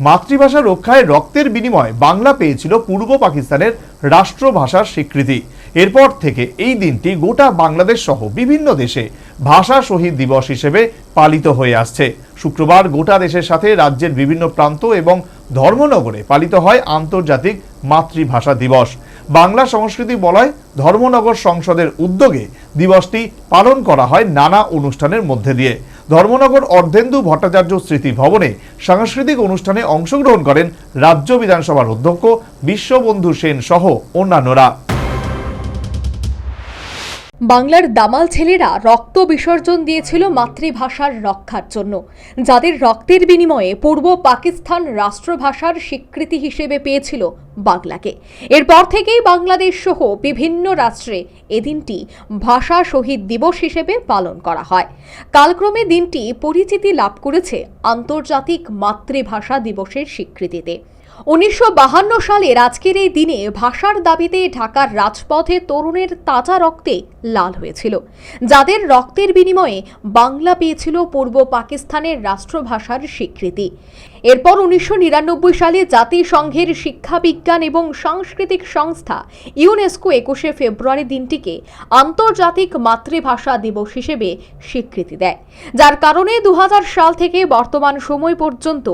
মাতৃভাষা রক্ষায় রক্তের বিনিময়ে বাংলা পেয়েছিল পূর্ব পাকিস্তানের রাষ্ট্রভাষার স্বীকৃতি। এরপর থেকে এই দিনটি গোটা বাংলাদেশ সহ বিভিন্ন দেশে ভাষা শহীদ দিবস হিসেবে পালিত হয়ে আসছে। শুক্রবার গোটা দেশের সাথে রাজ্যের বিভিন্ন প্রান্ত এবং ধর্মনগরে পালিত হয় আন্তর্জাতিক মাতৃভাষা দিবস। বাংলা সংস্কৃতি বলয় ধর্মনগর সংসদের উদ্যোগে দিবসটি পালন করা হয় নানা অনুষ্ঠানের মধ্যে দিয়ে। ধর্মনগর অর্ধেন্দু ভট্টাচার্য স্মৃতি ভবনে সাংস্কৃতিক অনুষ্ঠানে অংশগ্রহণ করেন রাজ্য বিধানসভার অধ্যক্ষ বিশ্ববন্ধু সেন সহ অন্যান্যরা। বাংলার দামাল ছেলেরা রক্ত বিসর্জন দিয়েছিল মাতৃভাষার রক্ষার জন্য, যাদের রক্তের বিনিময়ে পূর্ব পাকিস্তান রাষ্ট্রভাষার স্বীকৃতি হিসেবে পেয়েছিল বাংলাকে। এরপর থেকেই বাংলাদেশ সহ বিভিন্ন রাষ্ট্রে এদিনটি ভাষা শহীদ দিবস হিসেবে পালন করা হয়। কালক্রমে দিনটি পরিচিতি লাভ করেছে আন্তর্জাতিক মাতৃভাষা দিবসের স্বীকৃতিতে। 1952 সালের আজকের এই দিনে ভাষার দাবিতে ঢাকার রাজপথে তরুণের তাজা রক্তে লাল হয়েছিল, যাদের রক্তের বিনিময়ে বাংলা পেয়েছিল পূর্ব পাকিস্তানের রাষ্ট্রভাষার স্বীকৃতি। এরপর 1999 সালে জাতিসংঘের শিক্ষা বিজ্ঞান এবং সাংস্কৃতিক সংস্থা ইউনেস্কো 21শে ফেব্রুয়ারি দিনটিকে আন্তর্জাতিক মাতৃভাষা দিবস হিসেবে স্বীকৃতি দেয়, যার কারণে 2000 সাল থেকে বর্তমান সময় পর্যন্ত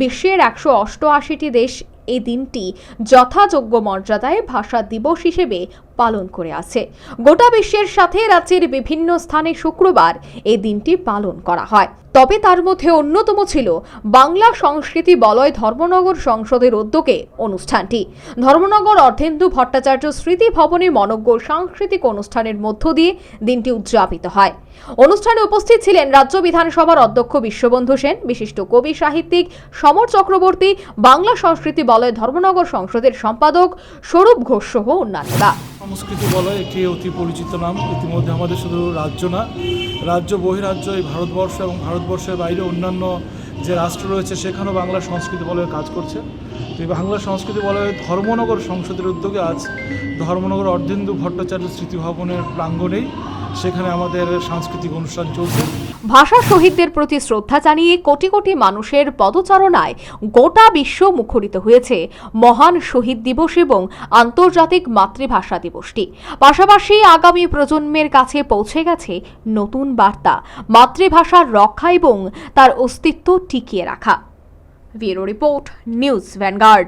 বিশ্বের 188টি দেশ এই দিনটি যথাযোগ্য মর্যাদায় ভাষা দিবস হিসেবে পালন করে আছে। গোটা বিশ্বের সাথে রাজ্যের বিভিন্ন স্থানে শুক্রবার এই দিনটি পালন করা হয়। তবে তার মধ্যে অন্যতম ছিল বাংলা সংস্কৃতি বলয় ধর্মনগর সংসদের উদ্যোগে অনুষ্ঠানটি। ধর্মনগর অর্ধেন্দু ভট্টাচার্য স্মৃতি ভবনে মনোজ্ঞ সাংস্কৃতিক অনুষ্ঠানের মধ্য দিয়ে দিনটি উদযাপিত হয়। অনুষ্ঠানে উপস্থিত ছিলেন রাজ্য বিধানসভার অধ্যক্ষ বিশ্ববন্ধু সেন, বিশিষ্ট কবি সাহিত্যিক সমর চক্রবর্তী, বাংলা সংস্কৃতি বলয় ধর্মনগর সংসদের সম্পাদক স্বরূপ ঘোষ সহ অন্যান্যরা। সংস্কৃতি বলয় একটি অতি পরিচিত নাম। ইতিমধ্যে আমাদের শুধু রাজ্য না, রাজ্য বহিরাজ্য এই ভারতবর্ষ এবং ভারতবর্ষের বাইরে অন্যান্য যে রাষ্ট্র রয়েছে সেখানেও বাংলা সংস্কৃতি বলয় কাজ করছে। তো এই বাংলা সংস্কৃতি বলয় ধর্মনগর সংসদের উদ্যোগে আজ ধর্মনগর অর্ধেন্দু ভট্টাচার্য স্মৃতি ভবনের প্রাঙ্গণেই সেখানে আমাদের সাংস্কৃতিক অনুষ্ঠান চলছে। ভাষা শহীদদের প্রতি শ্রদ্ধা জানিয়ে কোটি কোটি মানুষের পদচারণায় গোটা বিশ্ব মুখরিত হয়েছে মহান শহীদ দিবস এবং আন্তর্জাতিক মাতৃভাষা দিবসটি। পাশাপাশি আগামী প্রজন্মের কাছে পৌঁছে গেছে নতুন বার্তা, মাতৃভাষার রক্ষা এবং তার অস্তিত্ব টিকিয়ে রাখা। Bureau report, news vanguard.